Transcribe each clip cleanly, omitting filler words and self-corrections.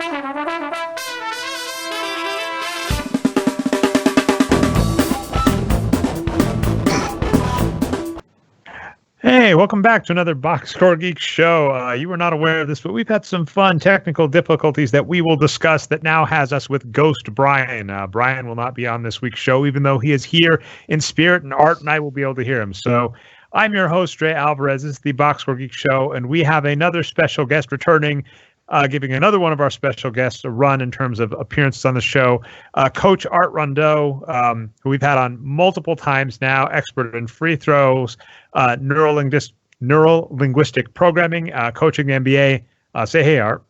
Hey, welcome back to another Boxscore Geeks show. You were not aware of this, but we've had some fun technical difficulties that we will discuss that now has us with Ghost Brian. Brian will not be on this week's show, even though he is here in spirit, and Art and I will be able to hear him. So I'm your host, Dre Alvarez. This is the Boxscore Geeks show, and we have another special guest returning, giving another one of our special guests a run in terms of appearances on the show. Coach Art Rondeau, who we've had on multiple times now, expert in free throws, neuro-linguistic programming, coaching the NBA. Say hey, Art.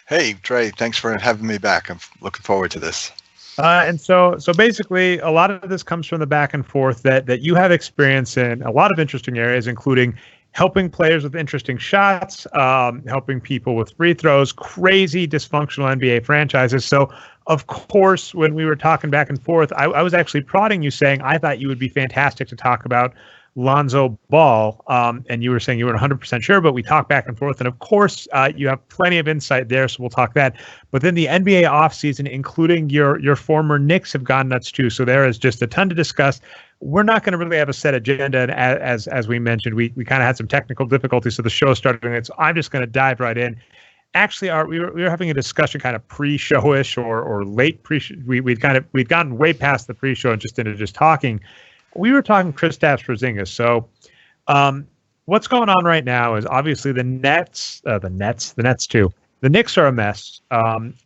Hey, Dre. Thanks for having me back. I'm looking forward to this. And so basically, a lot of this comes from the back and forth that you have experience in a lot of interesting areas, including helping players with interesting shots, helping people with free throws, crazy dysfunctional NBA franchises. So, of course, when we were talking back and forth, I was actually prodding you, saying I thought you would be fantastic to talk about Lonzo Ball, and you were saying you weren't 100% sure, but we talked back and forth, and of course, you have plenty of insight there, so we'll talk that. But then the NBA offseason, including your former Knicks, have gone nuts too, so there is just a ton to discuss. We're not going to really have a set agenda, and as we mentioned, we kind of had some technical difficulties, so the show started doing it, so I'm just going to dive right in. Actually, Art, we were having a discussion kind of pre-showish or late pre-show. We'd gotten way past the pre-show and just into just talking. We were talking Kristaps Porzingis. So, what's going on right now is obviously the Nets too. The Knicks are a mess.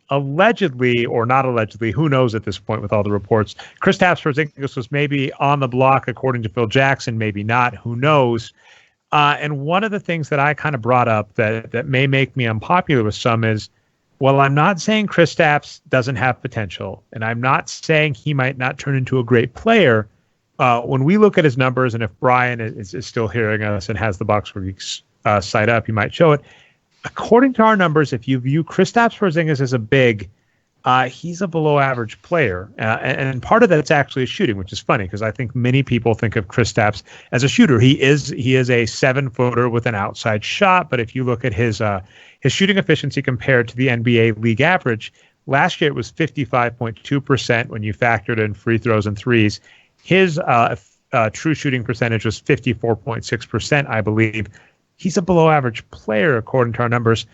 Allegedly or not allegedly, who knows at this point with all the reports. Kristaps Porzingis was maybe on the block according to Phil Jackson, maybe not. Who knows? And one of the things that I kind of brought up that may make me unpopular with some is, well, I'm not saying Kristaps doesn't have potential, and I'm not saying he might not turn into a great player. When we look at his numbers, and if Brian is still hearing us and has the Boxscore Geeks site up, he might show it. According to our numbers, if you view Kristaps Porzingis as a big, he's a below-average player, and part of that's actually shooting, which is funny because I think many people think of Kristaps as a shooter. He is a 7-footer with an outside shot, but if you look at his shooting efficiency compared to the NBA league average, last year it was 55.2% when you factored in free throws and threes. His true shooting percentage was 54.6%, I believe. He's a below-average player, according to our numbers.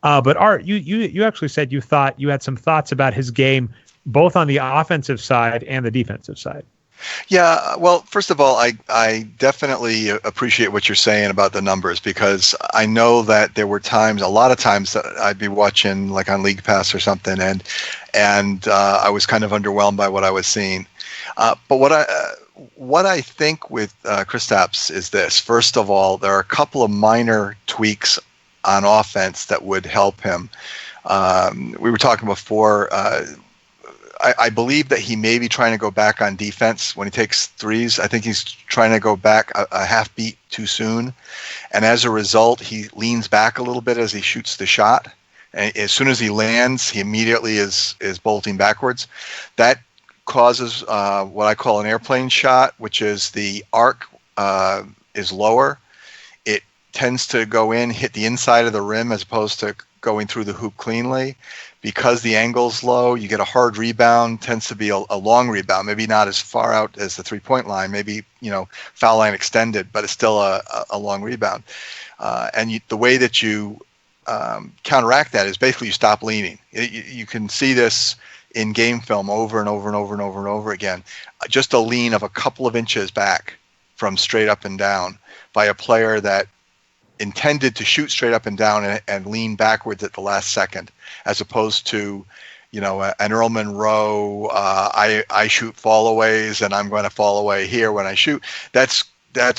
But Art, you actually said you thought you had some thoughts about his game, both on the offensive side and the defensive side. Yeah, well, first of all, I definitely appreciate what you're saying about the numbers, because I know that there were a lot of times that I'd be watching like on League Pass or something, and I was kind of underwhelmed by what I was seeing. But what I think with Kristaps is this. First of all, there are a couple of minor tweaks on offense that would help him. We were talking before. I believe that he may be trying to go back on defense when he takes threes. I think he's trying to go back a half beat too soon. And as a result, he leans back a little bit as he shoots the shot. And as soon as he lands, he immediately is bolting backwards. That causes what I call an airplane shot, which is the arc is lower. It tends to go in, hit the inside of the rim as opposed to going through the hoop cleanly. Because the angle's low, you get a hard rebound, tends to be a long rebound, maybe not as far out as the three-point line, maybe, foul line extended, but it's still a long rebound. And the way that you counteract that is basically you stop leaning. You can see this in game film over and over and over and over and over again. Just a lean of a couple of inches back from straight up and down by a player that intended to shoot straight up and down and lean backwards at the last second, as opposed to, an Earl Monroe, I shoot fallaways and I'm going to fall away here when I shoot. That's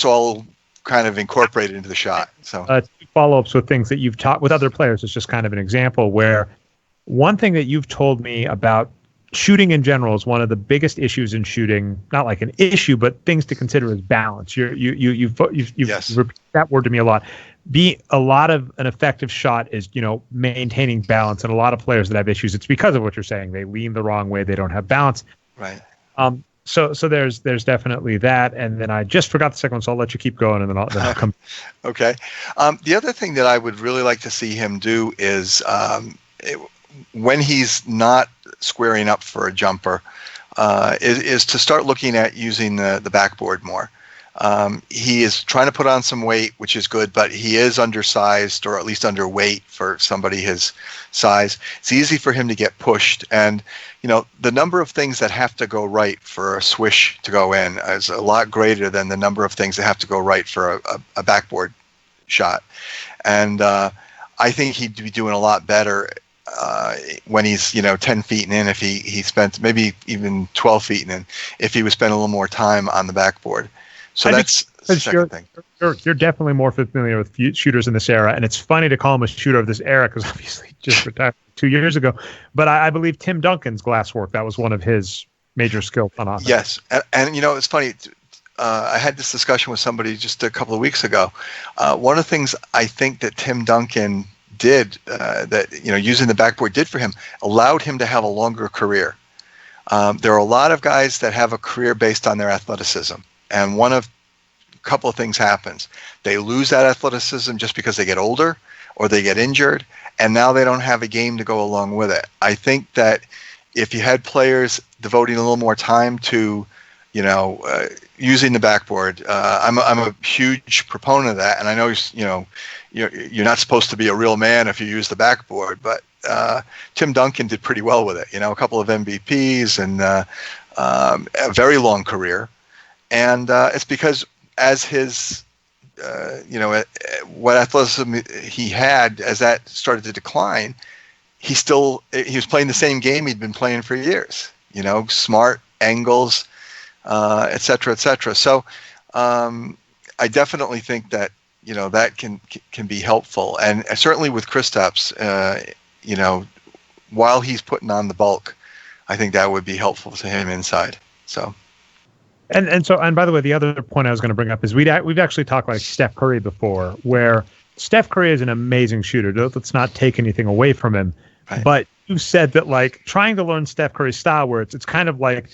all kind of incorporated into the shot. So follow-ups with things that you've taught with other players is just kind of an example where one thing that you've told me about shooting in general is one of the biggest issues in shooting, not like an issue, but things to consider is balance. You've Yes. repeated that word to me a lot. A lot of an effective shot is, maintaining balance. And a lot of players that have issues, it's because of what you're saying. They lean the wrong way. They don't have balance. Right. So there's definitely that. And then I just forgot the second one, so I'll let you keep going and then I'll come. Okay. The other thing that I would really like to see him do is when he's not squaring up for a jumper, is to start looking at using the backboard more. He is trying to put on some weight, which is good, but he is undersized, or at least underweight for somebody his size. It's easy for him to get pushed, and the number of things that have to go right for a swish to go in is a lot greater than the number of things that have to go right for a backboard shot. And I think he'd be doing a lot better when he's 10 feet in, if he spent maybe even 12 feet in, if he would spend a little more time on the backboard. So that's the second thing. You're definitely more familiar with shooters in this era, and it's funny to call him a shooter of this era because obviously just retired 2 years ago. But I believe Tim Duncan's glass work, that was one of his major skills on offense. Yes, and it's funny. I had this discussion with somebody just a couple of weeks ago. One of the things I think that Tim Duncan did, that using the backboard did for him, allowed him to have a longer career. There are a lot of guys that have a career based on their athleticism. And a couple of things happens. They lose that athleticism just because they get older or they get injured, and now they don't have a game to go along with it. I think that if you had players devoting a little more time to, using the backboard, I'm a huge proponent of that. And I know, you're not supposed to be a real man if you use the backboard, but Tim Duncan did pretty well with it. A couple of MVPs and a very long career. And it's because as his, what athleticism he had, as that started to decline, he was playing the same game he'd been playing for years. Smart angles, et cetera, et cetera. So I definitely think that that can be helpful, and certainly with Kristaps, while he's putting on the bulk, I think that would be helpful to him inside. So. And by the way, the other point I was going to bring up is we've actually talked like Steph Curry before, where Steph Curry is an amazing shooter. Let's not take anything away from him. Right. But you said that like trying to learn Steph Curry's style, where it's kind of like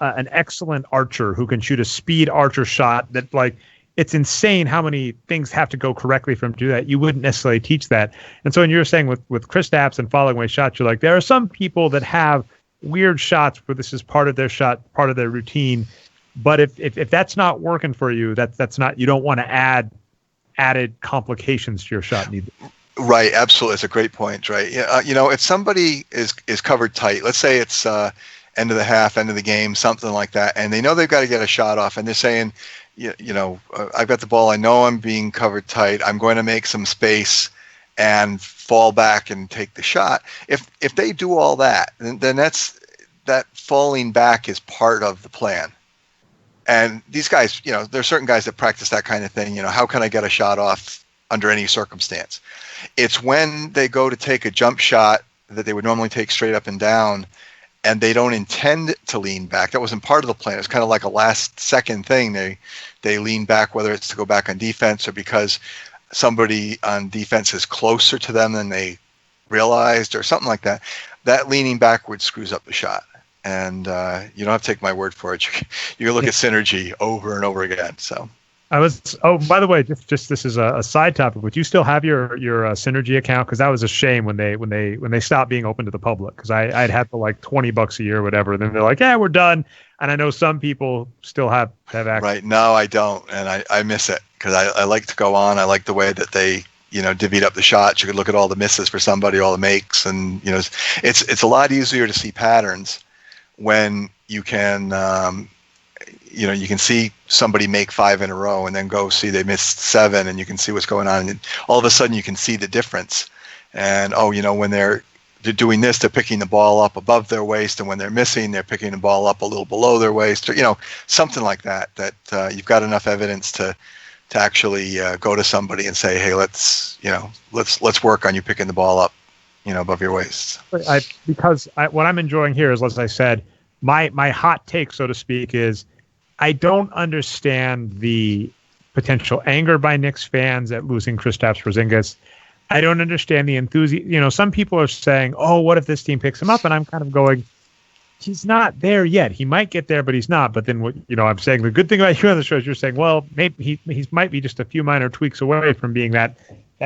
an excellent archer who can shoot a speed archer shot that like it's insane how many things have to go correctly for him to do that. You wouldn't necessarily teach that. And so when you're saying with Kristaps and following away shots, you're like, there are some people that have weird shots where this is part of their shot, part of their routine. But if that's not working for you, that's not, you don't want to add added complications to your shot neither. Right, absolutely. It's a great point, right? Yeah, if somebody is covered tight, let's say it's end of the half, end of the game, something like that, and they know they've got to get a shot off, and they're saying, I've got the ball, I know I'm being covered tight, I'm going to make some space and fall back and take the shot. If they do all that, then that falling back is part of the plan. And these guys, there are certain guys that practice that kind of thing. How can I get a shot off under any circumstance? It's when they go to take a jump shot that they would normally take straight up and down, and they don't intend to lean back. That wasn't part of the plan. It's kind of like a last second thing. They lean back, whether it's to go back on defense or because somebody on defense is closer to them than they realized or something like that. That leaning backward screws up the shot. And you don't have to take my word for it. You can look at synergy over and over again. So by the way, just this is a side topic. Would you still have your synergy account? Because that was a shame when they stopped being open to the public. Because I'd have to like $20 a year or whatever. And then they're like, yeah, we're done. And I know some people still have access. Right. No, I don't, and I miss it because I like to go on. I like the way that they divvied up the shots. You could look at all the misses for somebody, all the makes, and it's a lot easier to see patterns when you can you can see somebody make 5 in a row and then go see they missed 7, and you can see what's going on, and all of a sudden you can see the difference. And when they're doing this, they're picking the ball up above their waist, and when they're missing, they're picking the ball up a little below their waist, or something like that you've got enough evidence to actually go to somebody and say, hey, let's work on you picking the ball up above your waist. What I'm enjoying here is, as I said, my hot take, so to speak, is I don't understand the potential anger by Knicks fans at losing Kristaps Porzingis. I don't understand the enthusiasm. Some people are saying, oh, what if this team picks him up? And I'm kind of going, he's not there yet. He might get there, but he's not. But then, I'm saying the good thing about you on the show is you're saying, well, maybe he might be just a few minor tweaks away from being that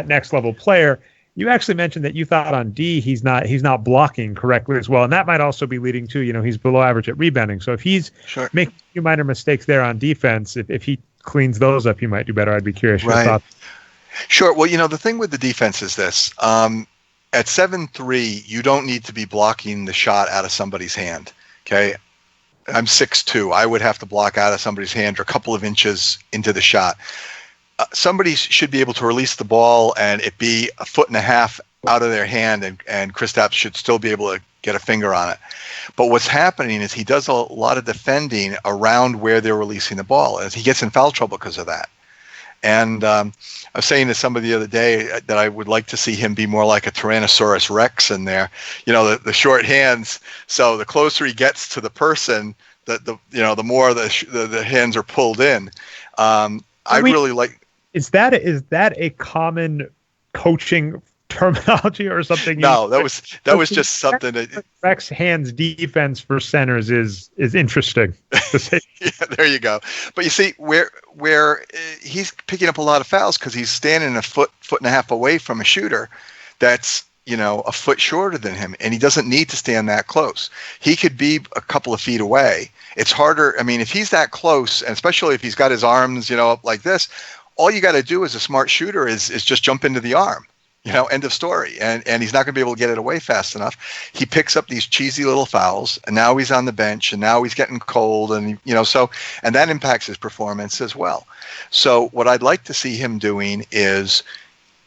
next level player. you actually mentioned that you thought on D he's not blocking correctly as well, and that might also be leading to, he's below average at rebounding. So if he's making a few minor mistakes there on defense, if he cleans those up, he might do better. I'd be curious your thoughts. Sure. Well, the thing with the defense is this. At 7'3", you don't need to be blocking the shot out of somebody's hand. Okay. I'm 6'2". I would have to block out of somebody's hand or a couple of inches into the shot. Somebody should be able to release the ball and it be a foot and a half out of their hand, and Kristaps should still be able to get a finger on it. But what's happening is he does a lot of defending around where they're releasing the ball, and he gets in foul trouble because of that. And I was saying to somebody the other day that I would like to see him be more like a Tyrannosaurus Rex in there, the short hands. So the closer he gets to the person, the more the hands are pulled in. Really like. Is that a common coaching terminology or something? No, that was just something that Rex hands defense for centers is interesting. Yeah, there you go. But you see where he's picking up a lot of fouls because he's standing a foot and a half away from a shooter that's a foot shorter than him, and he doesn't need to stand that close. He could be a couple of feet away. It's harder. I mean, if he's that close, and especially if he's got his arms up like this, all you got to do as a smart shooter is just jump into the arm. End of story. And he's not going to be able to get it away fast enough. He picks up these cheesy little fouls, and now he's on the bench, and now he's getting cold, and and that impacts his performance as well. So what I'd like to see him doing is,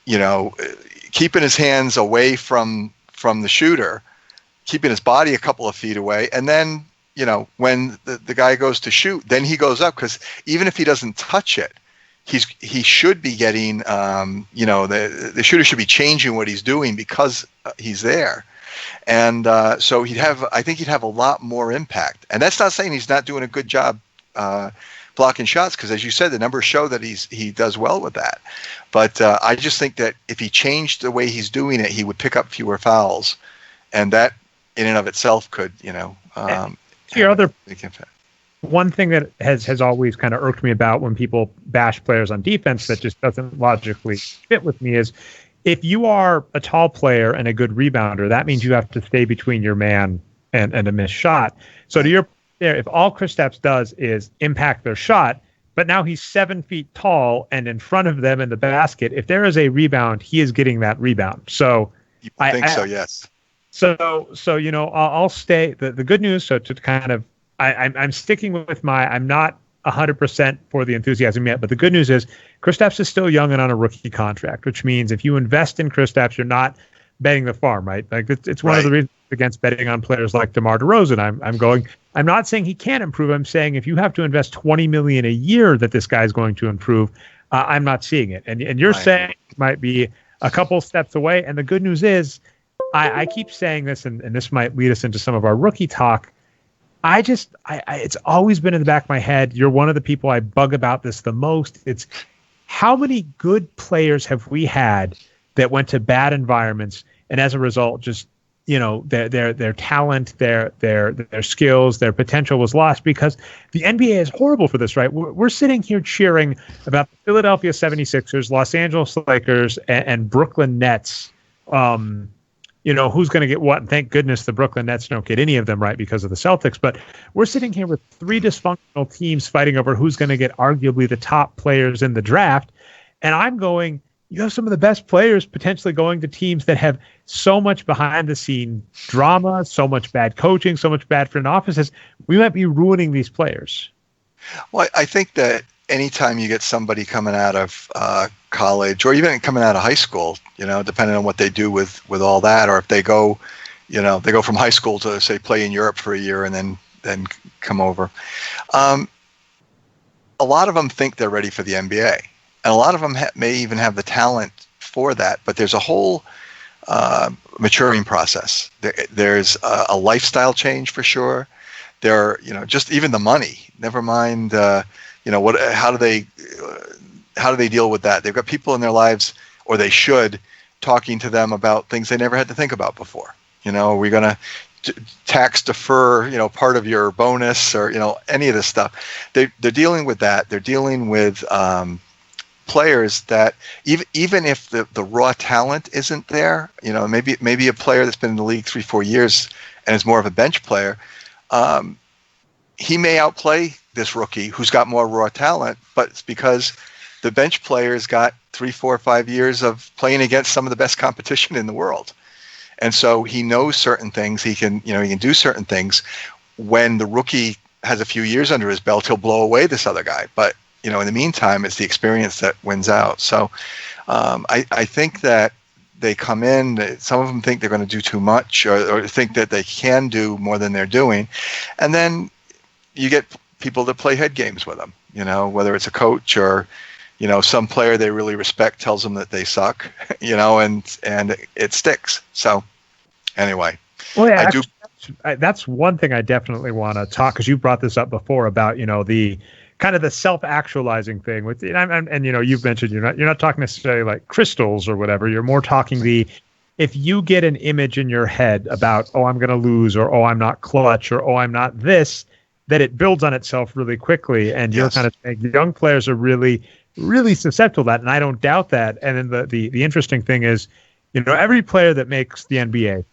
keeping his hands away from the shooter, keeping his body a couple of feet away, and then, when the guy goes to shoot, then he goes up, because even if he doesn't touch it, he should be getting, the shooter should be changing what he's doing because he's there. And so I think he'd have a lot more impact. And that's not saying he's not doing a good job blocking shots, because as you said, the numbers show that he does well with that. But I just think that if he changed the way he's doing it, he would pick up fewer fouls. And that in and of itself could, your other one thing that has always kind of irked me about when people bash players on defense that just doesn't logically fit with me is, if you are a tall player and a good rebounder, that means you have to stay between your man and a missed shot. So to your point there, if all Kristaps does is impact their shot, but now he's 7 feet tall and in front of them in the basket, if there is a rebound, he is getting that rebound. So I think so, yes. So I'll stay. The good news, so to kind of, I'm sticking with I'm not 100% for the enthusiasm yet, but the good news is Kristaps is still young and on a rookie contract, which means if you invest in Kristaps, you're not betting the farm, right? Like it's one of the reasons against betting on players like DeMar DeRozan. I'm not saying he can't improve. I'm saying if you have to invest $20 million a year that this guy's going to improve, I'm not seeing it. And you're saying it might be a couple steps away. And the good news is, I keep saying this, and this might lead us into some of our rookie talk. It's always been in the back of my head. You're one of the people I bug about this the most. It's how many good players have we had that went to bad environments, and as a result, just their talent, their skills, their potential was lost because the NBA is horrible for this, right? We're sitting here cheering about the Philadelphia 76ers, Los Angeles Lakers, and Brooklyn Nets. Who's going to get what? And thank goodness the Brooklyn Nets don't get any of them, right, because of the Celtics. But we're sitting here with three dysfunctional teams fighting over who's going to get arguably the top players in the draft. And I'm going, you have some of the best players potentially going to teams that have so much behind-the-scene drama, so much bad coaching, so much bad front offices. We might be ruining these players. Well, I think that anytime you get somebody coming out of college or even coming out of high school, depending on what they do with all that, or if they go from high school to, say, play in Europe for a year and then come over. A lot of them think they're ready for the NBA, and a lot of them may even have the talent for that. But there's a whole maturing process. There's a lifestyle change for sure. There, just even the money. Never mind. How do they deal with that? They've got people in their lives, or they should, talking to them about things they never had to think about before. Are we going to tax defer, part of your bonus or, any of this stuff? They're dealing with that. They're dealing with players that even if the raw talent isn't there, maybe a player that's been in the league 3-4 years and is more of a bench player, he may outplay this rookie who's got more raw talent, but it's because the bench player's got 3, 4, 5 years of playing against some of the best competition in the world. And so he knows certain things. He can do certain things. When the rookie has a few years under his belt, he'll blow away this other guy. But, in the meantime, it's the experience that wins out. So I think that they come in, some of them think they're going to do too much or think that they can do more than they're doing. And then you get people that play head games with them, whether it's a coach or, some player they really respect tells them that they suck, and it sticks. So anyway, well, yeah, that's one thing I definitely want to talk, because you brought this up before about, the kind of the self-actualizing thing with, and you've mentioned you're not talking necessarily like crystals or whatever. You're more talking if you get an image in your head about, oh, I'm going to lose, or, oh, I'm not clutch, or, oh, I'm not this, that it builds on itself really quickly. And you're kind of saying young players are really, really susceptible to that. And I don't doubt that. And then the interesting thing is, every player that makes the NBA,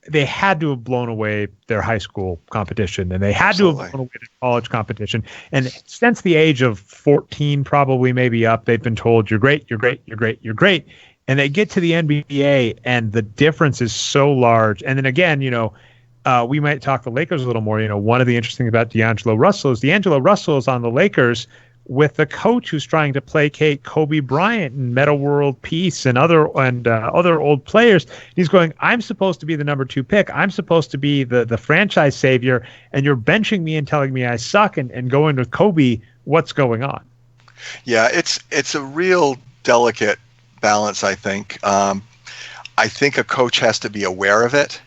they had to have blown away their high school competition, and they had to have blown away their college competition. And since the age of 14, probably maybe up, they've been told, you're great, you're great, you're great, you're great. And they get to the NBA, and the difference is so large. And then again, we might talk the Lakers a little more. One of the interesting things about D'Angelo Russell is on the Lakers with the coach who's trying to placate Kobe Bryant and Metta World Peace and other old players. He's going, I'm supposed to be the number 2 pick. I'm supposed to be the franchise savior, and you're benching me and telling me I suck and going with Kobe. What's going on? Yeah, it's a real delicate balance, I think. I think a coach has to be aware of it.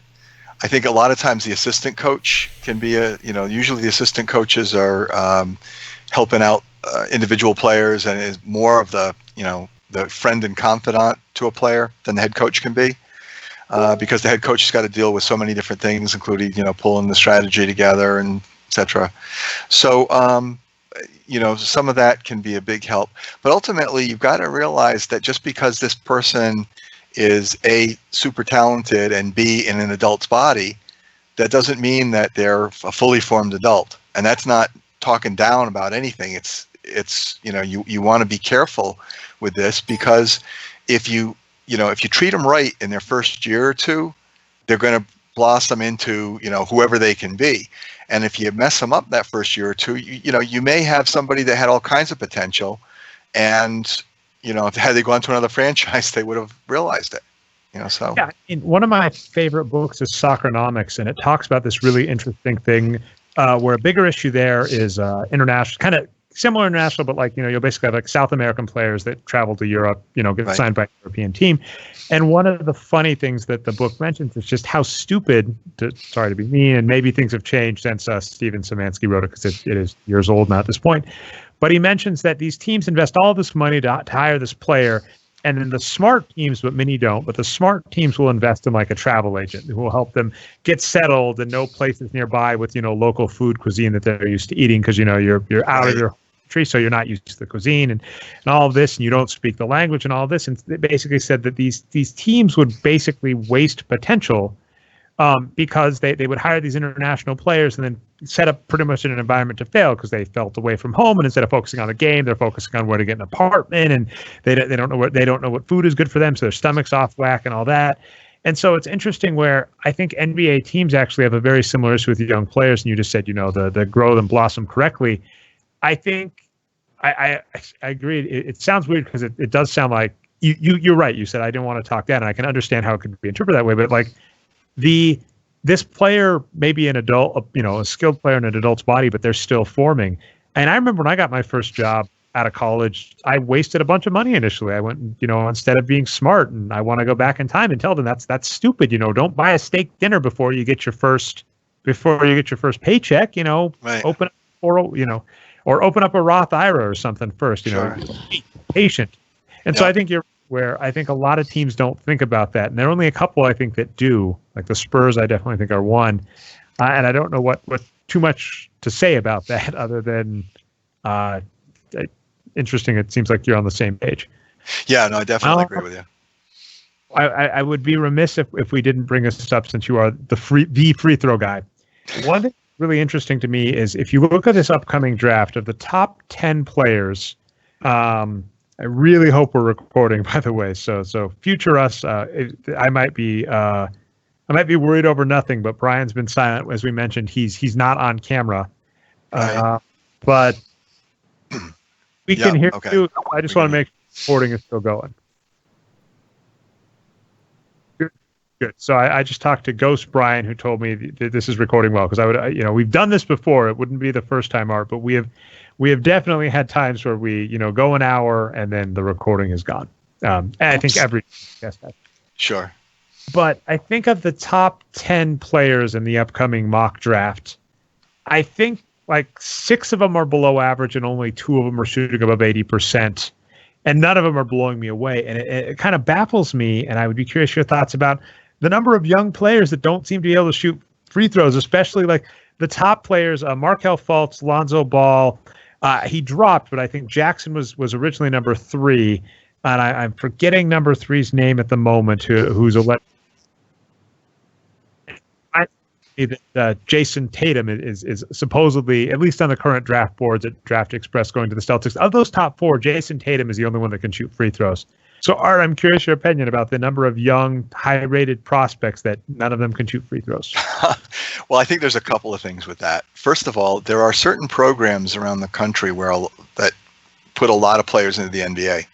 I think a lot of times the assistant coach can be usually the assistant coaches are helping out individual players and is more of the friend and confidant to a player than the head coach can be, because the head coach has got to deal with so many different things, including pulling the strategy together and etc. So some of that can be a big help, but ultimately you've got to realize that just because this person is A, super talented, and B, in an adult's body, that doesn't mean that they're a fully formed adult. And that's not talking down about anything. It's you want to be careful with this, because if you treat them right in their first year or two, they're going to blossom into whoever they can be. And if you mess them up that first year or two, you may have somebody that had all kinds of potential, and had they gone to another franchise, they would have realized it. So yeah. One of my favorite books is Soccernomics, and it talks about this really interesting thing where a bigger issue there is international, kind of similar international, but you'll basically have like South American players that travel to Europe, get signed by a European team. And one of the funny things that the book mentions is just how stupid, sorry to be mean, and maybe things have changed since Steven Szymanski wrote it, because it is years old now at this point. But he mentions that these teams invest all this money to hire this player, and then the smart teams, but many don't, but the smart teams will invest in like a travel agent who will help them get settled and know places nearby with, local food cuisine that they're used to eating, because, you're out of your country, so you're not used to the cuisine and all of this, and you don't speak the language and all of this. And they basically said that these teams would basically waste potential because they would hire these international players and then set up pretty much in an environment to fail, because they felt away from home, and instead of focusing on the game, they're focusing on where to get an apartment, and they don't know what food is good for them, so their stomach's off whack and all that. And so it's interesting where I think NBA teams actually have a very similar issue with young players, and you just said the grow and blossom correctly. I think I agree. It sounds weird because it does sound like you're right. You said I didn't want to talk down, and I can understand how it could be interpreted that way, but like this player may be an adult, a skilled player in an adult's body, but they're still forming. And I remember when I got my first job out of college, I wasted a bunch of money initially. I went, instead of being smart, and I want to go back in time and tell them that's stupid. Don't buy a steak dinner before you get your first paycheck. Right. Open up or open up a Roth IRA or something first. Sure. Be patient. And so I think I think a lot of teams don't think about that. And there are only a couple, I think, that do. Like the Spurs, I definitely think are one. And I don't know what too much to say about that other than interesting. It seems like you're on the same page. Yeah, no, I definitely agree with you. I would be remiss if we didn't bring this up, since you are the free throw guy. One thing really interesting to me is if you look at this upcoming draft of the top 10 players. I really hope we're recording, by the way. So future us, I might be worried over nothing, but Brian's been silent, as we mentioned. He's not on camera, Right. but we can hear okay. you. I just want to make sure recording is still going. Good. So I just talked to Ghost Brian, who told me that this is recording well, because I would, we've done this before. It wouldn't be the first time, Art, but we have definitely had times where we, go an hour and then the recording is gone. And I think every guest has. Sure. But I think of the top 10 players in the upcoming mock draft, I think like 6 of them are below average and only 2 of them are shooting above 80%. And none of them are blowing me away. And it kind of baffles me. And I would be curious your thoughts about the number of young players that don't seem to be able to shoot free throws, especially like the top players, Markelle Fultz, Lonzo Ball. He dropped, but I think Jackson was originally number 3. And I'm forgetting number 3's name at the moment, who's a Jason Tatum is supposedly, at least on the current draft boards at Draft Express, going to the Celtics. Of those top 4, Jason Tatum is the only one that can shoot free throws. So, Art, I'm curious your opinion about the number of young, high-rated prospects that none of them can shoot free throws. Well, I think there's a couple of things with that. First of all, there are certain programs around the country that put a lot of players into the NBA,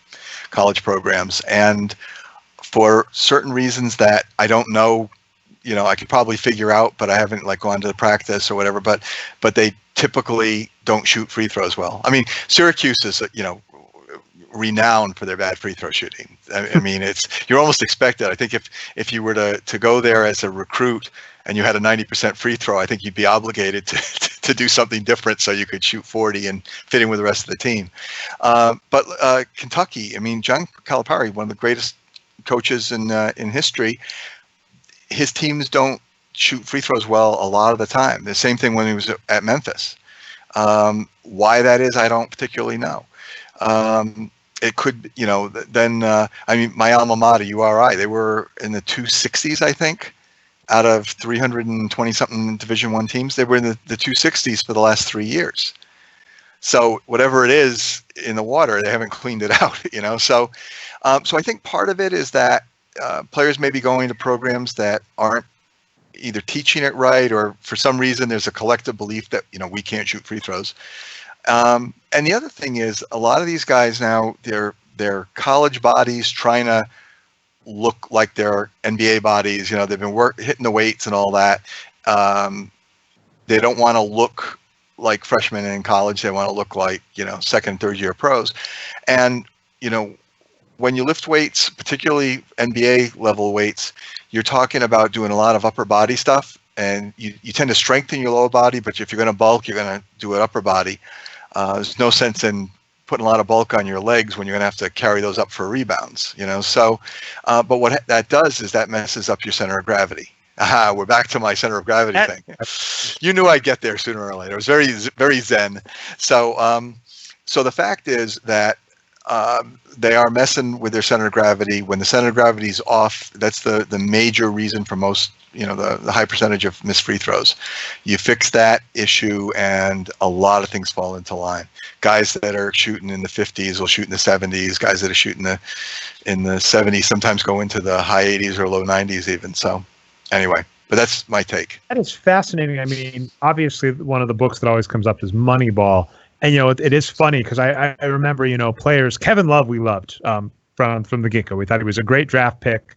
college programs, and for certain reasons that I don't know, I could probably figure out, but I haven't gone to the practice or whatever. But they typically don't shoot free throws well. I mean, Syracuse is renowned for their bad free throw shooting. I mean, you're almost expected. I think if you were to go there as a recruit and you had a 90% free throw, I think you'd be obligated to do something different so you could shoot 40 and fit in with the rest of the team. But Kentucky, I mean, John Calipari, one of the greatest coaches in history, his teams don't shoot free throws well a lot of the time. The same thing when he was at Memphis. Why that is, I don't particularly know. It could, I mean, my alma mater, URI, they were in the 260s, I think, out of 320 something Division I teams. They were in the 260s for the last 3 years. So whatever it is in the water, they haven't cleaned it out, So I think part of it is that players may be going to programs that aren't either teaching it right, or for some reason there's a collective belief that, we can't shoot free throws. And the other thing is, a lot of these guys now, they're college bodies trying to look like their NBA bodies. They've been hitting the weights and all that. They don't want to look like freshmen in college. They want to look like, second, third year pros. And, when you lift weights, particularly NBA level weights, you're talking about doing a lot of upper body stuff. And you tend to strengthen your lower body, but if you're going to bulk, you're going to do it upper body. There's no sense in putting a lot of bulk on your legs when you're going to have to carry those up for rebounds, So, but what that does is that messes up your center of gravity. We're back to my center of gravity thing. You knew I'd get there sooner or later. It was very, very zen. So, so the fact is that they are messing with their center of gravity. When the center of gravity is off, that's the major reason for most, the high percentage of missed free throws. You fix that issue and a lot of things fall into line. Guys that are shooting in the 50s will shoot in the 70s. Guys that are shooting in the 70s sometimes go into the high 80s or low 90s even. So anyway, but that's my take. That is fascinating. I mean, obviously one of the books that always comes up is Moneyball. And, it is funny because I remember, players, Kevin Love, we loved from the get-go. We thought he was a great draft pick.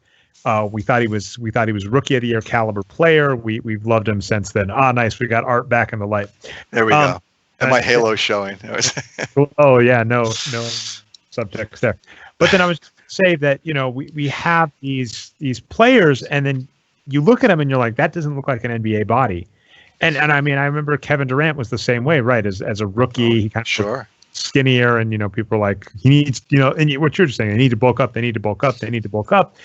We thought he was rookie of the year caliber player. We've loved him since then. Nice. We got Art back in the light. There we go. And my halo's showing. Oh yeah, no subtext there. But then I was say that, we have these players, and then you look at them and you're like, that doesn't look like an NBA body. And I mean, I remember Kevin Durant was the same way, right? As a rookie, he kind of sure skinnier, and people are like, he needs, and what you're just saying, they need to bulk up, they need to bulk up, they need to bulk up.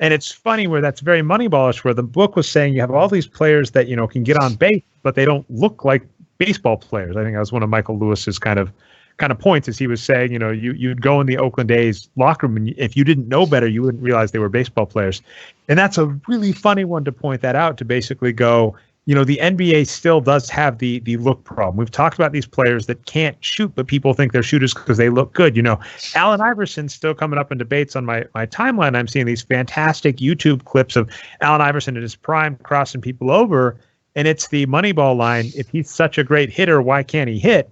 And it's funny where that's very Moneyballish, where the book was saying you have all these players that can get on base, but they don't look like baseball players. I think that was one of Michael Lewis's kind of kind of points as he was saying, you'd go in the Oakland A's locker room, and if you didn't know better, you wouldn't realize they were baseball players. And that's a really funny one to point that out, to basically go, the NBA still does have the look problem. We've talked about these players that can't shoot, but people think they're shooters because they look good. Allen Iverson's still coming up in debates on my timeline. I'm seeing these fantastic YouTube clips of Allen Iverson in his prime crossing people over, and it's the Moneyball line. If he's such a great hitter, why can't he hit?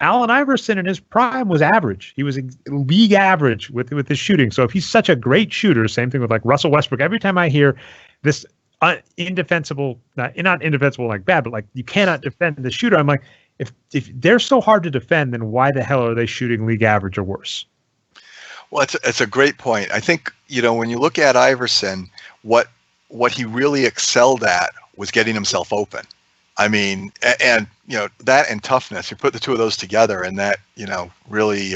Allen Iverson in his prime was average. He was league average with his shooting. So if he's such a great shooter, same thing with like Russell Westbrook. Every time I hear this indefensible, not indefensible like bad, but like you cannot defend the shooter, I'm like, if they're so hard to defend, then why the hell are they shooting league average or worse? Well, it's a great point. I think, when you look at Iverson, what he really excelled at was getting himself open. I mean, and that and toughness, you put the two of those together, and that, really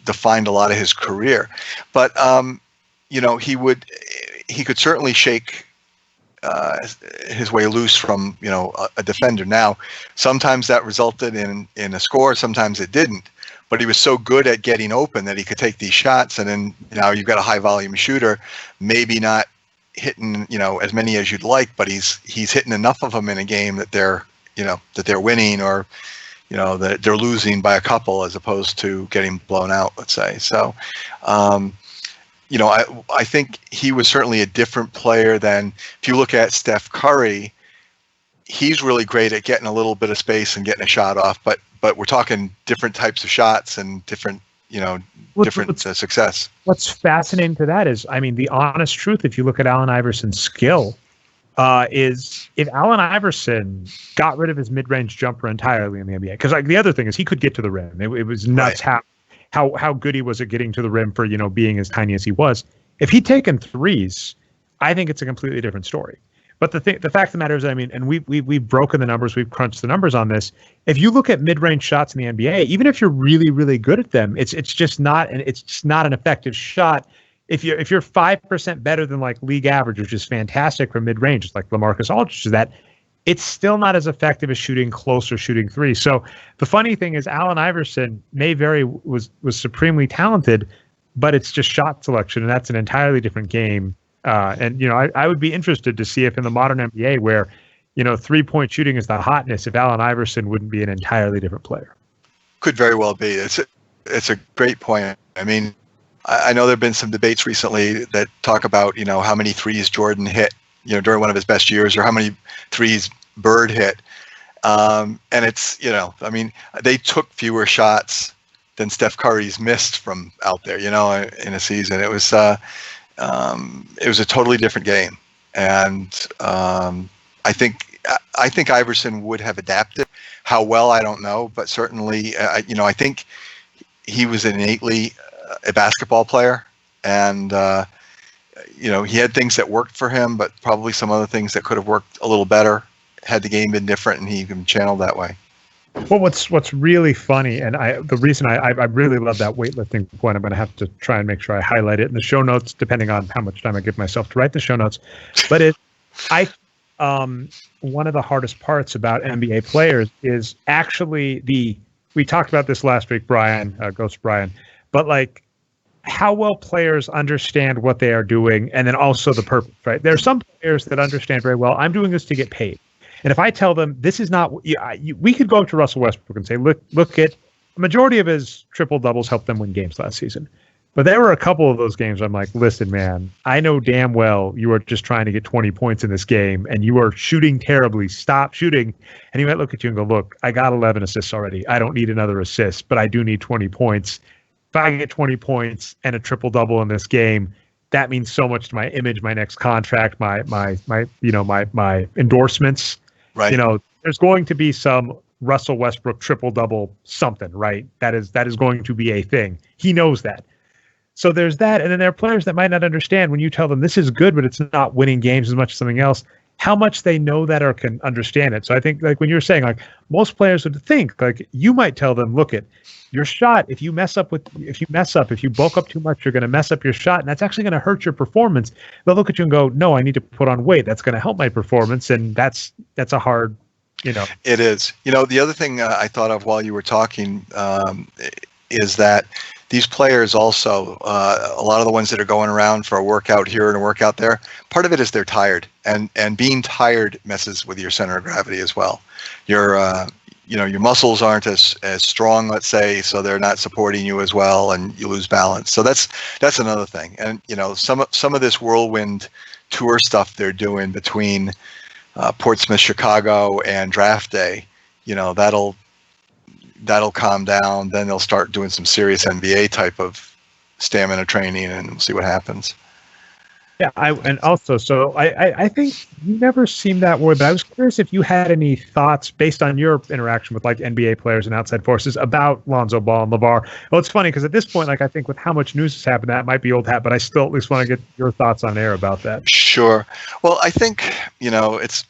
defined a lot of his career. But, he could certainly shake his way loose from, a defender. Now, sometimes that resulted in a score, sometimes it didn't. But he was so good at getting open that he could take these shots, and then now you've got a high volume shooter, maybe not hitting as many as you'd like, but he's hitting enough of them in a game that they're winning, or that they're losing by a couple as opposed to getting blown out, let's say. So I think he was certainly a different player than, if you look at Steph Curry, he's really great at getting a little bit of space and getting a shot off, but we're talking different types of shots and different success. What's fascinating to that is, I mean, the honest truth, if you look at Allen Iverson's skill, is if Allen Iverson got rid of his mid-range jumper entirely in the NBA, because like the other thing is he could get to the rim. It was nuts right. how good he was at getting to the rim for, being as tiny as he was. If he'd taken threes, I think it's a completely different story. But the fact of the matter is, I mean, and we've broken the numbers, we've crunched the numbers on this. If you look at mid-range shots in the NBA, even if you're really, really good at them, it's just not an effective shot. If you're 5% better than like league average, which is fantastic for mid-range, it's like LaMarcus Aldridge is that, it's still not as effective as shooting close or shooting three. So the funny thing is, Allen Iverson was supremely talented, but it's just shot selection, and that's an entirely different game. And I would be interested to see if in the modern NBA, where 3-point shooting is the hotness, if Allen Iverson wouldn't be an entirely different player. Could very well be. It's a great point. I mean, I know there have been some debates recently that talk about how many threes Jordan hit during one of his best years, or how many threes Bird hit. And it's, I mean, they took fewer shots than Steph Curry's missed from out there, in a season. It was a totally different game. And I think Iverson would have adapted. How well, I don't know, but certainly, I think he was innately a basketball player, and he had things that worked for him, but probably some other things that could have worked a little better had the game been different and he been channeled that way. Well, what's really funny, and the reason I really love that weightlifting point, I'm going to have to try and make sure I highlight it in the show notes, depending on how much time I give myself to write the show notes. But one of the hardest parts about NBA players is actually we talked about this last week, Brian, Ghost Brian, but like how well players understand what they are doing, and then also the purpose, right? There are some players that understand very well, I'm doing this to get paid. And if I tell them this is not, we could go up to Russell Westbrook and say, look at the majority of his triple doubles helped them win games last season. But there were a couple of those games I'm like, listen, man, I know damn well you are just trying to get 20 points in this game, and you are shooting terribly. Stop shooting. And he might look at you and go, look, I got 11 assists already. I don't need another assist, but I do need 20 points. If I get 20 points and a triple double in this game, that means so much to my image, my next contract, my endorsements. Right. There's going to be some Russell Westbrook triple double something, right? That is going to be a thing. He knows that. So there's that, and then there are players that might not understand when you tell them this is good, but it's not winning games as much as something else, how much they know that or can understand it. So I think, like when you were saying, like most players would think, like you might tell them, look at your shot. If you bulk up too much, you're going to mess up your shot, and that's actually going to hurt your performance. They'll look at you and go, no, I need to put on weight. That's going to help my performance, and that's a hard It is. The other thing I thought of while you were talking is that these players also, a lot of the ones that are going around for a workout here and a workout there, part of it is they're tired, and being tired messes with your center of gravity as well. Your muscles aren't as strong, let's say, so they're not supporting you as well, and you lose balance. So that's another thing. And some of this whirlwind tour stuff they're doing between Portsmouth, Chicago, and draft day, that'll calm down. Then they'll start doing some serious NBA type of stamina training, and we'll see what happens. Yeah, I think you never seemed that worried, but I was curious if you had any thoughts based on your interaction with like NBA players and outside forces about Lonzo Ball and LeVar. Well, it's funny because at this point, like I think with how much news has happened, that might be old hat, but I still at least want to get your thoughts on air about that. Sure. Well, I think, it's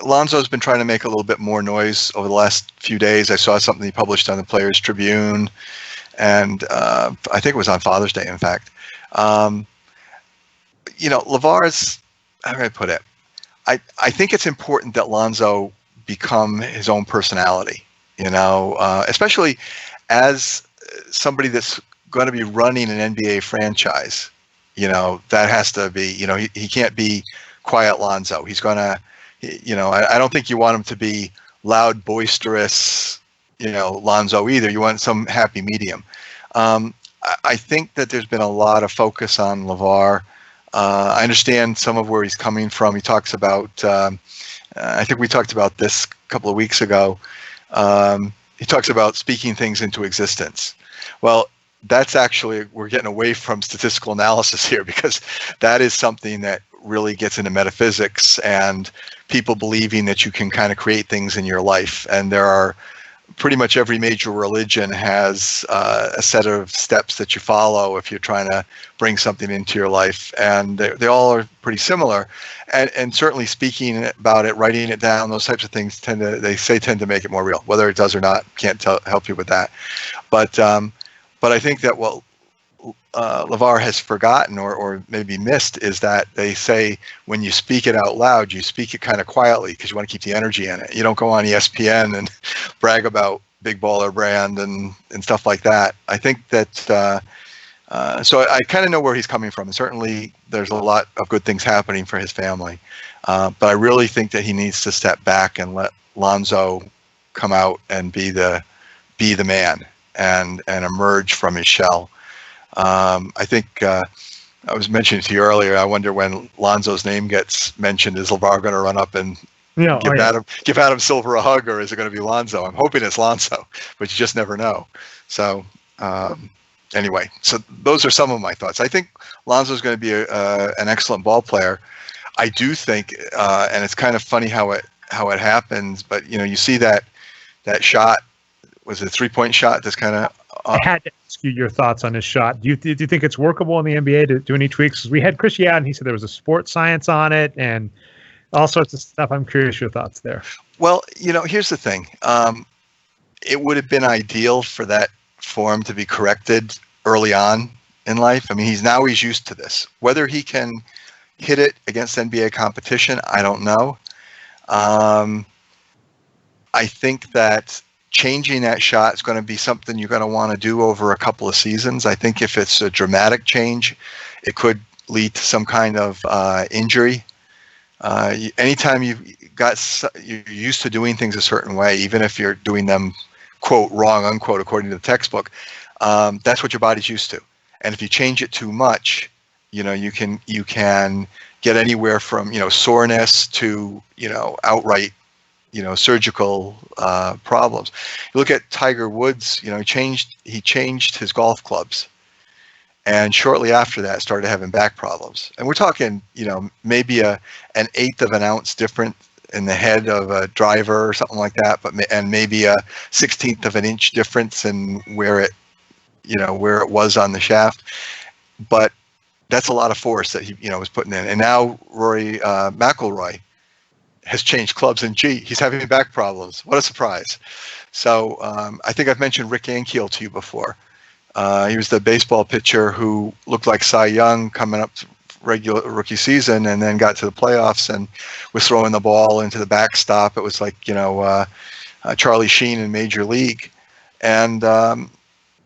Lonzo's been trying to make a little bit more noise over the last few days. I saw something he published on the Players Tribune, and I think it was on Father's Day, in fact. LeVar's, how do I put it? I think it's important that Lonzo become his own personality, especially as somebody that's going to be running an NBA franchise. That has to be, he can't be quiet Lonzo. He's going to, I don't think you want him to be loud, boisterous, Lonzo either. You want some happy medium. I think that there's been a lot of focus on LeVar. I understand some of where he's coming from. He talks about, I think we talked about this a couple of weeks ago. He talks about speaking things into existence. Well, that's actually, we're getting away from statistical analysis here, because that is something that really gets into metaphysics and people believing that you can kind of create things in your life. And there are pretty much every major religion has a set of steps that you follow if you're trying to bring something into your life, and they all are pretty similar. And certainly speaking about it, writing it down, those types of things tend to make it more real. Whether it does or not, can't help you with that. But I think that what LeVar has forgotten or maybe missed is that they say when you speak it out loud, you speak it kind of quietly because you want to keep the energy in it. You don't go on ESPN and brag about Big Baller Brand and stuff like that. I think that so I kind of know where he's coming from. And certainly there's a lot of good things happening for his family. But I really think that he needs to step back and let Lonzo come out and be the man and emerge from his shell. I think I was mentioning to you earlier, I wonder when Lonzo's name gets mentioned, is LeVar going to run up and give Adam Silver a hug, or is it going to be Lonzo? I'm hoping it's Lonzo, but you just never know. So anyway, so those are some of my thoughts. I think Lonzo's going to be an excellent ball player. I do think, and it's kind of funny how it happens, but you see that shot, was it a 3-point shot? That's kind of. I had to ask you your thoughts on his shot. Do you think it's workable in the NBA to do any tweaks? Because we had Chris Yad, and he said there was a sports science on it and all sorts of stuff. I'm curious your thoughts there. Well, here's the thing. It would have been ideal for that form to be corrected early on in life. I mean, he's used to this. Whether he can hit it against NBA competition, I don't know. I think that changing that shot is going to be something you're going to want to do over a couple of seasons. I think if it's a dramatic change, it could lead to some kind of injury. Anytime you're used to doing things a certain way, even if you're doing them, quote, wrong, unquote, according to the textbook, that's what your body's used to. And if you change it too much, you can get anywhere from, soreness to, outright, surgical problems. You look at Tiger Woods, he changed his golf clubs, and shortly after that started having back problems. And we're talking, maybe an 1/8 of an ounce different in the head of a driver or something like that, and maybe a 1/16 of an inch difference in where it was on the shaft. But that's a lot of force that he, was putting in. And now Rory McIlroy has changed clubs, and he's having back problems. What a surprise. So I think I've mentioned Rick Ankiel to you before. He was the baseball pitcher who looked like Cy Young coming up regular rookie season, and then got to the playoffs and was throwing the ball into the backstop. It was like, Charlie Sheen in Major League. And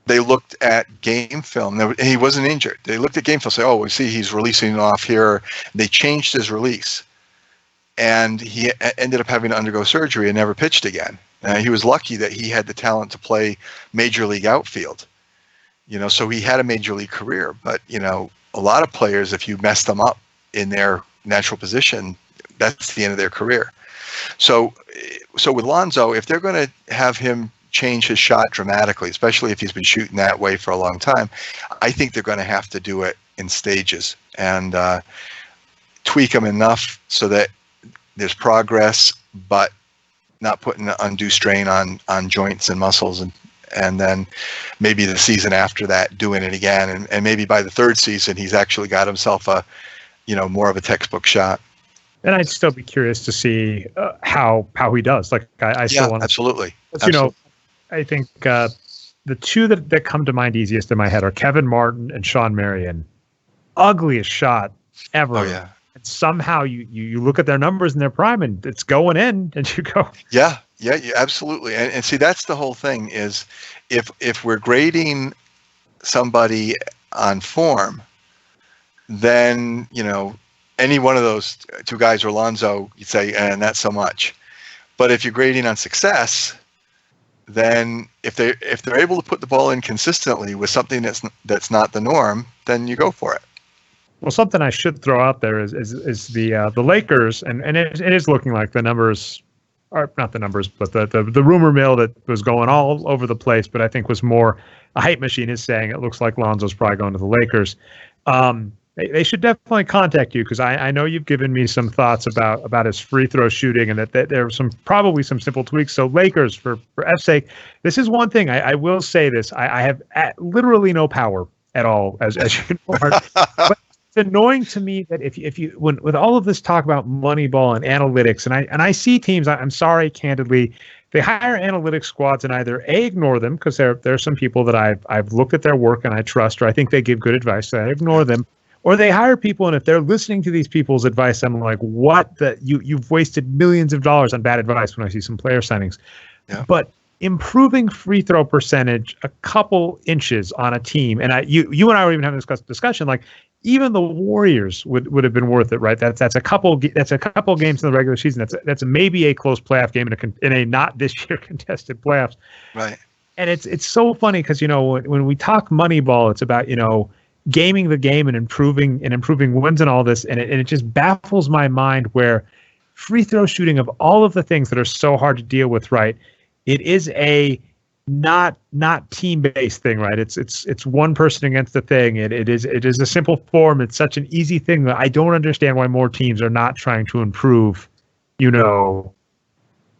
they looked at game film. He wasn't injured. They looked at game film and say, oh, we see he's releasing off here. They changed his release. And he ended up having to undergo surgery and never pitched again. He was lucky that he had the talent to play Major League outfield. So he had a Major League career. But, a lot of players, if you mess them up in their natural position, that's the end of their career. So with Lonzo, if they're going to have him change his shot dramatically, especially if he's been shooting that way for a long time, I think they're going to have to do it in stages and tweak him enough so that there's progress, but not putting undue strain on joints and muscles, and then maybe the season after that doing it again, and maybe by the third season he's actually got himself a more of a textbook shot. And I'd still be curious to see how he does. Like I still want to, absolutely. I think the two that come to mind easiest in my head are Kevin Martin and Sean Marion. Ugliest shot ever. Oh yeah. And somehow you look at their numbers in their prime and it's going in, and you go, yeah, absolutely. And see, that's the whole thing is if we're grading somebody on form, then any one of those two guys or Lonzo, you'd say, and not so much. But if you're grading on success, then if they're able to put the ball in consistently with something that's not the norm, then you go for it. Well, something I should throw out there is the Lakers, and it is looking like the numbers are not the numbers, but the rumor mill that was going all over the place, but I think was more a hype machine, is saying it looks like Lonzo's probably going to the Lakers. They should definitely contact you, because I know you've given me some thoughts about his free throw shooting, and that there are probably some simple tweaks. So Lakers, for F's sake, this is one thing I will say this: I have literally no power at all, as you know, but it's annoying to me that if you with all of this talk about Moneyball and analytics, and I see teams, I'm sorry, candidly, they hire analytics squads and either ignore them, because there are some people that I've looked at their work and I trust, or I think they give good advice, so I ignore them. Or they hire people, and if they're listening to these people's advice, I'm like, what? You've wasted millions of dollars on bad advice when I see some player signings. Yeah. But improving free throw percentage a couple inches on a team, and you and I were even having this discussion, like even the Warriors would have been worth it, right? That's a couple games in the regular season. That's maybe a close playoff game in a not this year contested playoffs. Right. And it's so funny because when we talk Moneyball, it's about gaming the game and improving wins and all this, and it just baffles my mind where free throw shooting, of all of the things that are so hard to deal with, right? It is a not team based thing, right? It's one person against the thing. It is a simple form. It's such an easy thing that I don't understand why more teams are not trying to improve,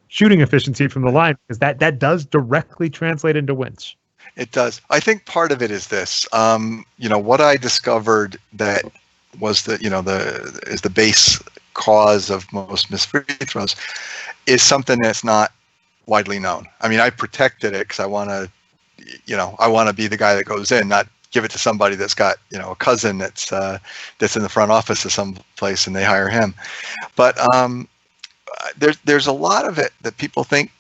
shooting efficiency from the line, because that does directly translate into wins. It does. I think part of it is this. What I discovered that was the base cause of most missed free throws is something that's not widely known. I mean, I protected it because I want to be the guy that goes in, not give it to somebody that's got a cousin that's in the front office of some place and they hire him. But there's a lot of it that people think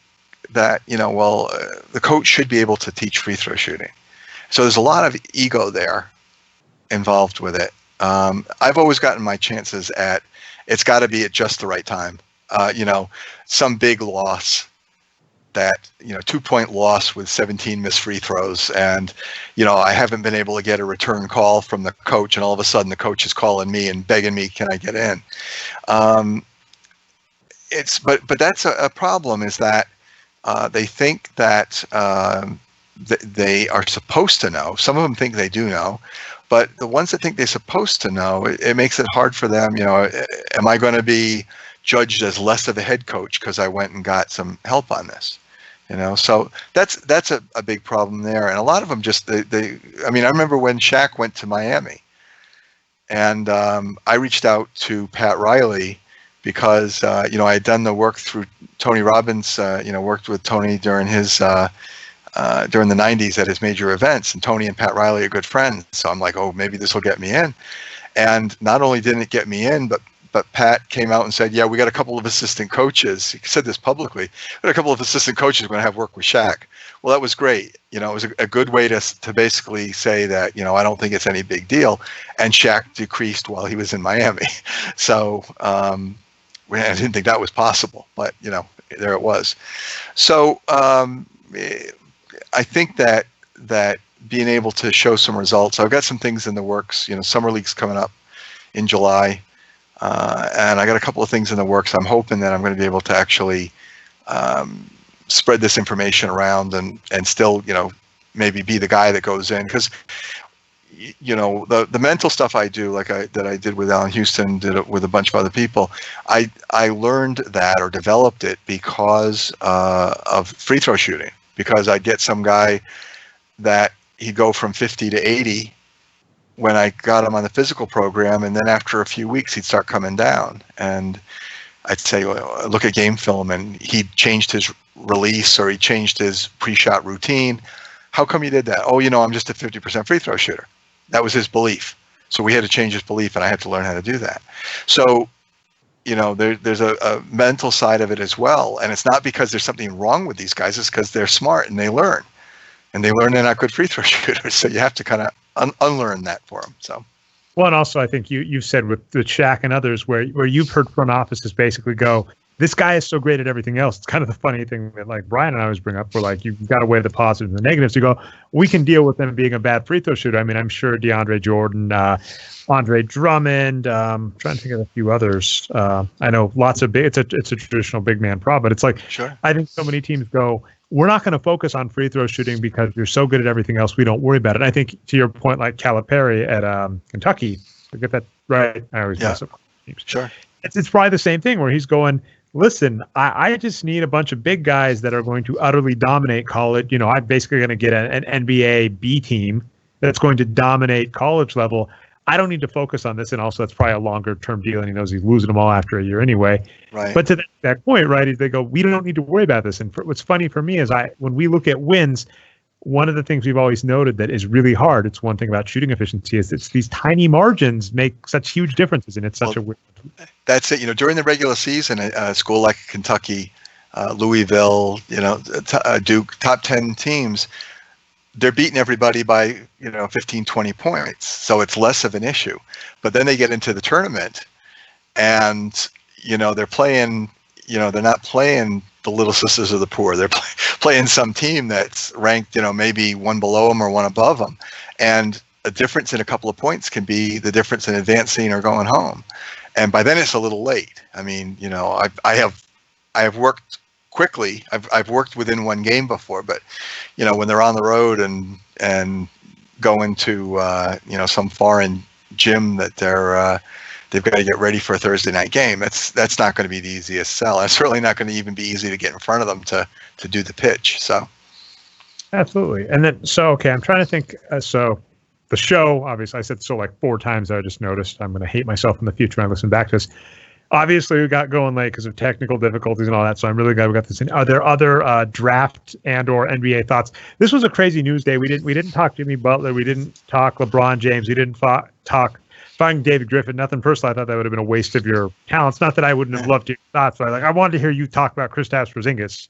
that the coach should be able to teach free throw shooting. So there's a lot of ego there involved with it. I've always gotten my chances at it's got to be at just the right time. Some big loss, that 2-point loss with 17 missed free throws, and I haven't been able to get a return call from the coach, and all of a sudden the coach is calling me and begging me, can I get in? But that's a problem, is that they think that they are supposed to know. Some of them think they do know, but the ones that think they're supposed to know, it makes it hard for them. Am I going to be judged as less of a head coach because I went and got some help on this? So that's a big problem there. And a lot of them just I remember when Shaq went to Miami, and I reached out to Pat Riley because I had done the work through Tony Robbins. Worked with Tony during his during the 90s at his major events, and Tony and Pat Riley are good friends. So I'm like, oh, maybe this will get me in. And not only didn't it get me in, but Pat came out and said, yeah, we got a couple of assistant coaches. He said this publicly. We got a couple of assistant coaches going to have work with Shaq. Well, that was great. It was a good way to basically say that, I don't think it's any big deal. And Shaq decreased while he was in Miami. So I didn't think that was possible, but, there it was. So I think that being able to show some results, I've got some things in the works. Summer League's coming up in July. And I got a couple of things in the works. I'm hoping that I'm going to be able to actually spread this information around and still, maybe be the guy that goes in. Because, the mental stuff I do, that I did with Alan Houston, did it with a bunch of other people. I learned that or developed it because of free throw shooting. Because I'd get some guy that he'd go from 50 to 80 when I got him on the physical program, and then after a few weeks, he'd start coming down. And I'd say, well, look at game film, and he'd changed his release or he changed his pre-shot routine. How come you did that? Oh, I'm just a 50% free throw shooter. That was his belief. So we had to change his belief, and I had to learn how to do that. So, there's a mental side of it as well. And it's not because there's something wrong with these guys. It's because they're smart and they learn. And they learn they're not good free throw shooters. So you have to kind of unlearn that for them. So, well, and also I think you've said with Shaq and others where you've heard front offices basically go, this guy is so great at everything else. It's kind of the funny thing that like Brian and I always bring up. We're like, you've got to weigh the positives and the negatives. You go, we can deal with them being a bad free throw shooter. I mean, I'm sure DeAndre Jordan, Andre Drummond, trying to think of a few others. I know lots of big. It's a traditional big man problem, but it's like, sure. I think so many teams go, we're not going to focus on free throw shooting because you're so good at everything else. We don't worry about it. I think to your point, like Calipari at Kentucky, to get that right. I always mess up teams. Sure. It's probably the same thing where he's going, listen, I just need a bunch of big guys that are going to utterly dominate college. I'm basically going to get an NBA B team that's going to dominate college level. I don't need to focus on this. And also, it's probably a longer term deal, and he knows he's losing them all after a year anyway. Right. But to that point, right, they go, we don't need to worry about this. And what's funny for me is when we look at wins, one of the things we've always noted that is really hard, it's one thing about shooting efficiency, is it's these tiny margins make such huge differences, and it's such a weird. That's it. During the regular season, a school like Kentucky, Louisville, Duke, top 10 teams, they're beating everybody by 15, 20 points. So it's less of an issue. But then they get into the tournament, and they're playing. They're not playing the Little Sisters of the Poor. They're playing some team that's ranked, maybe one below them or one above them, and a difference in a couple of points can be the difference in advancing or going home. And by then it's a little late. I mean, I have worked quickly. I've worked within one game before, but when they're on the road and going to some foreign gym that they've got to get ready for a Thursday night game, that's not going to be the easiest sell. It's certainly not going to even be easy to get in front of them to do the pitch. So absolutely. And then okay, I'm trying to think. So the show, obviously, I said so like 4 times. I just noticed I'm going to hate myself in the future when I listen back to this. Obviously, we got going late because of technical difficulties and all that, so I'm really glad we got this in. Are there other draft and/or NBA thoughts? This was a crazy news day. We didn't talk Jimmy Butler. We didn't talk LeBron James. We didn't talk David Griffin. Nothing personal. I thought that would have been a waste of your talents. Not that I wouldn't have loved to hear your thoughts, but I wanted to hear you talk about Kristaps Porzingis.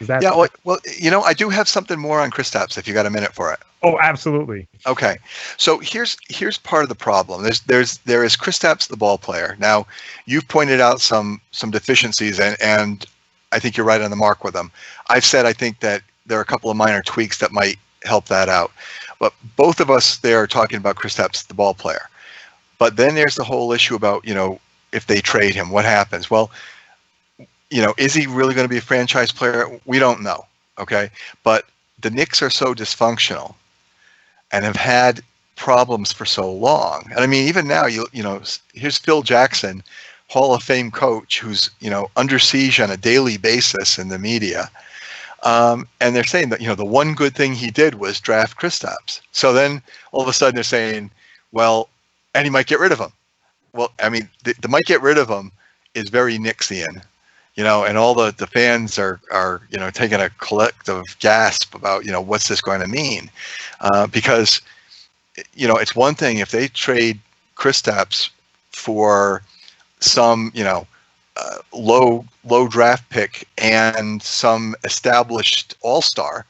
Yeah, well, I do have something more on Kristaps if you got a minute for it. Oh, absolutely. Okay, so here's part of the problem. There is Kristaps the ball player. Now, you've pointed out some deficiencies, and I think you're right on the mark with them. I've said I think that there are a couple of minor tweaks that might help that out. But both of us there are talking about Kristaps the ball player. But then there's the whole issue about if they trade him, what happens? Well, is he really going to be a franchise player? We don't know. Okay, but the Knicks are so dysfunctional and have had problems for so long. And I mean, even now, here's Phil Jackson, Hall of Fame coach, who's under siege on a daily basis in the media, and they're saying that the one good thing he did was draft Kristaps. So then all of a sudden they're saying, well, and he might get rid of him. Well, I mean, the might get rid of him is very Knicksian. And all the fans are taking a collective gasp about, what's this going to mean? Because, it's one thing if they trade Kristaps for some, low draft pick and some established all-star,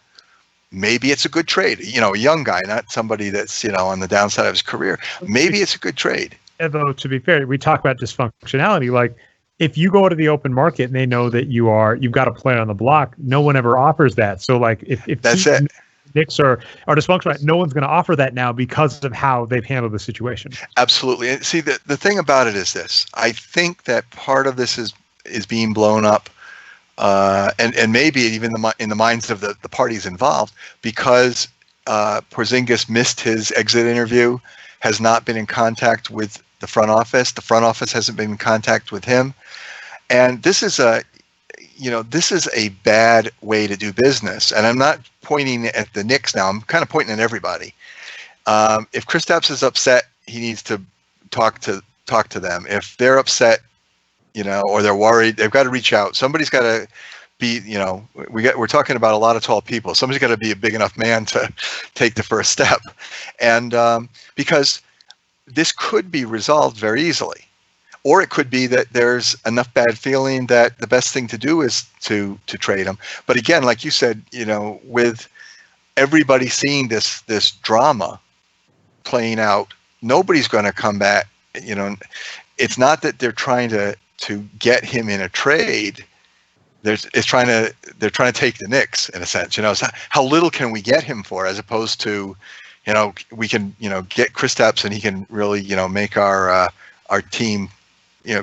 maybe it's a good trade. A young guy, not somebody that's, on the downside of his career. Maybe it's a good trade. Though, to be fair, we talk about dysfunctionality. Like, if you go to the open market and they know that you've got a player on the block, no one ever offers that. So, like, if that's it. Knicks are dysfunctional, no one's going to offer that now because of how they've handled the situation. Absolutely. And see, the thing about it is this. I think that part of this is being blown up, and maybe even in the minds of the parties involved, because Porzingis missed his exit interview, has not been in contact with the front office. The front office hasn't been in contact with him. And this is a bad way to do business. And I'm not pointing at the Knicks now. I'm kind of pointing at everybody. If Kristaps is upset, he needs to talk to them. If they're upset, or they're worried, they've got to reach out. Somebody's got to be, we're talking about a lot of tall people. Somebody's got to be a big enough man to take the first step. And because this could be resolved very easily. Or it could be that there's enough bad feeling that the best thing to do is to trade him. But again, like you said, with everybody seeing this drama playing out, nobody's going to come back. It's not that they're trying to get him in a trade. They're trying to take the Knicks in a sense. So how little can we get him for, as opposed to, we can get Kristaps and he can really make our team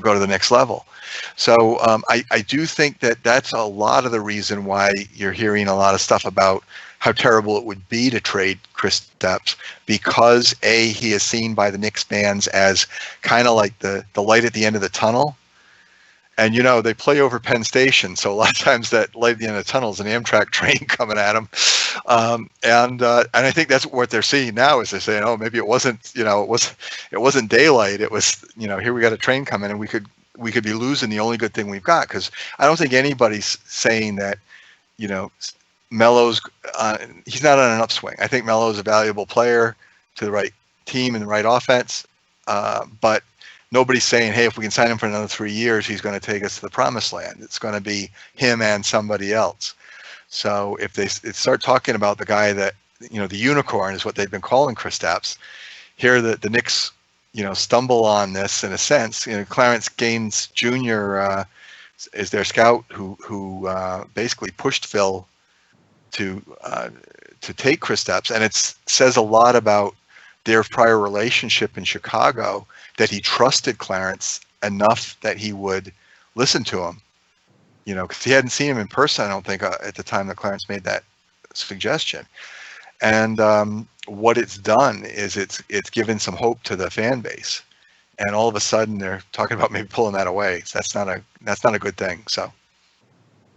go to the next level. So I do think that that's a lot of the reason why you're hearing a lot of stuff about how terrible it would be to trade Kristaps, because he is seen by the Knicks fans as kind of like the light at the end of the tunnel. And they play over Penn Station, so a lot of times that light at the end of the tunnel is an Amtrak train coming at them. And I think that's what they're seeing now, is they're saying, oh, maybe it wasn't daylight. It was, here we got a train coming, and we could be losing the only good thing we've got. Because I don't think anybody's saying that, Melo's he's not on an upswing. I think Melo's a valuable player to the right team and the right offense, but nobody's saying, hey, if we can sign him for another 3 years, he's going to take us to the promised land. It's going to be him and somebody else. So if they start talking about the guy that, the unicorn is what they've been calling Kristaps, here the Knicks, stumble on this in a sense. Clarence Gaines Jr. Is their scout who basically pushed Phil to take Kristaps, and it says a lot about their prior relationship in Chicago, that he trusted Clarence enough that he would listen to him, because he hadn't seen him in person, I don't think, at the time that Clarence made that suggestion. And what it's done is it's given some hope to the fan base, and all of a sudden they're talking about maybe pulling that away. So that's not a good thing. So,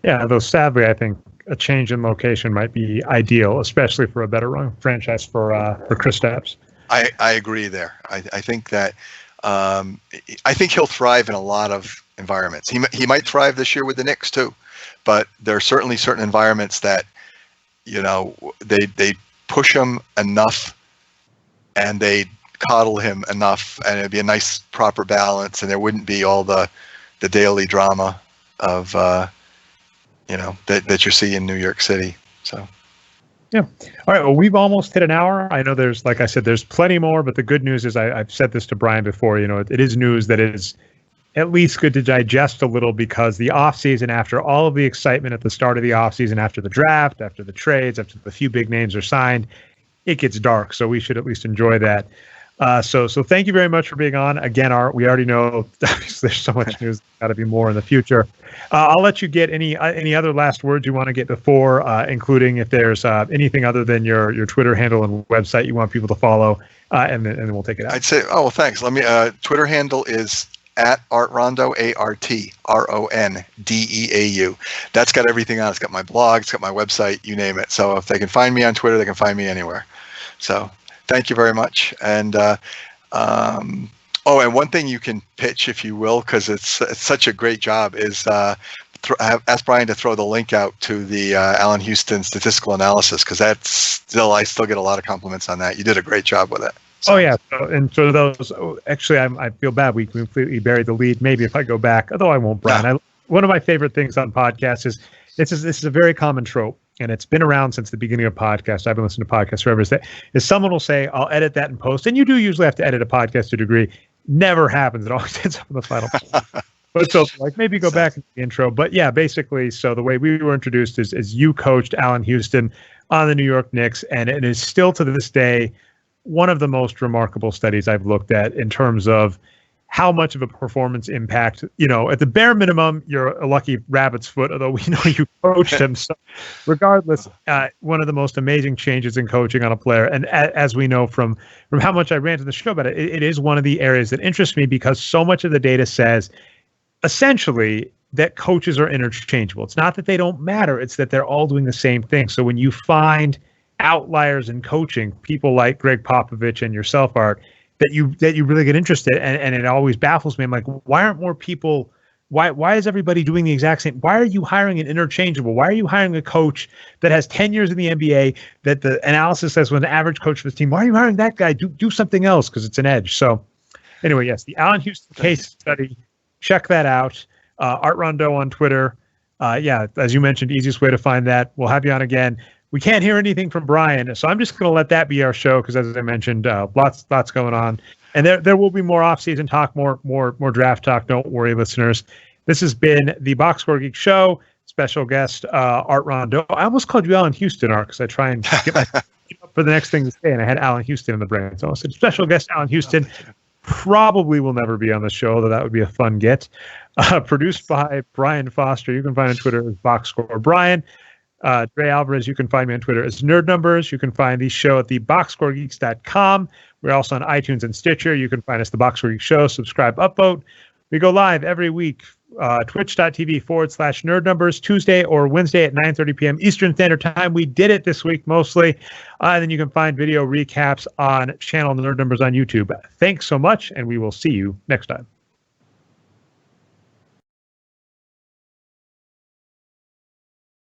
yeah, though sadly, I think a change in location might be ideal, especially for a better run franchise for Kristaps. I agree there. I think that. I think he'll thrive in a lot of environments. He might thrive this year with the Knicks too, but there are certainly certain environments that, they push him enough and they coddle him enough, and it'd be a nice proper balance, and there wouldn't be all the daily drama of that you see in New York City. So. Yeah. All right. Well, we've almost hit an hour. I know like I said, there's plenty more, but the good news is I've said this to Brian before, it is news that is at least good to digest a little, because the offseason, after all of the excitement at the start of the offseason, after the draft, after the trades, after the few big names are signed, it gets dark. So we should at least enjoy that. So thank you very much for being on. Again, we already know there's so much news, got to be more in the future. I'll let you get any other last words you want to get before, including if there's anything other than your Twitter handle and website you want people to follow, and then we'll take it out. I'd say, well, thanks. Let me. Twitter handle is @ArtRondeau, ARTRONDEAU. That's got everything on. It's got my blog, it's got my website, you name it. So if they can find me on Twitter, they can find me anywhere. So. Thank you very much. And and one thing you can pitch, if you will, because it's such a great job, is ask Brian to throw the link out to the Allen Houston statistical analysis, because I still get a lot of compliments on that. You did a great job with it. Oh yeah, so those. Actually, I feel bad. We completely buried the lead. Maybe if I go back, although I won't, Brian. Yeah. One of my favorite things on podcasts is this is a very common trope, and it's been around since the beginning of podcasts. I've been listening to podcasts forever. Is someone will say, "I'll edit that in post," and you do usually have to edit a podcast to a degree. Never happens. It always ends up in the final. But so like maybe go back to the intro. But yeah, basically, so the way we were introduced is you coached Allen Houston on the New York Knicks, and it is still to this day one of the most remarkable studies I've looked at in terms of how much of a performance impact, at the bare minimum, you're a lucky rabbit's foot, although we know you coached him. So regardless, one of the most amazing changes in coaching on a player. And as we know from how much I ranted in the show about it, it is one of the areas that interests me because so much of the data says essentially that coaches are interchangeable. It's not that they don't matter. It's that they're all doing the same thing. So when you find outliers in coaching, people like Greg Popovich and yourself, Art, that you really get interested, and it always baffles me. I'm like, why aren't more people? Why is everybody doing the exact same? Why are you hiring an interchangeable? Why are you hiring a coach that has 10 years in the NBA that the analysis says was an average coach for this team? Why are you hiring that guy? Do something else because it's an edge. So anyway, yes, the Allen Houston case study. Check that out. Art Rondeau on Twitter. Yeah, as you mentioned, easiest way to find that. We'll have you on again. We can't hear anything from Brian, so I'm just going to let that be our show because, as I mentioned, lots going on, and there will be more off-season talk, more draft talk. Don't worry, listeners. This has been the Boxscore Geeks show. Special guest Art Rondeau. I almost called you Allen Houston, Art, because I try and get my up for the next thing to say, and I had Allen Houston in the brain. So I said, special guest Allen Houston. Probably will never be on the show, though that would be a fun get. Produced by Brian Foster. You can find on Twitter as Boxscore Brian. Dre Alvarez, you can find me on Twitter as Nerd Numbers. You can find the show at the boxscoregeeks.com. We're also on iTunes and Stitcher. You can find us the Boxscore Geeks Show. Subscribe, upvote. We go live every week, twitch.tv/Nerd Numbers, Tuesday or Wednesday at 9:30 p.m. Eastern Standard Time. We did it this week mostly. And then you can find video recaps on channel Nerd Numbers on YouTube. Thanks so much, and we will see you next time.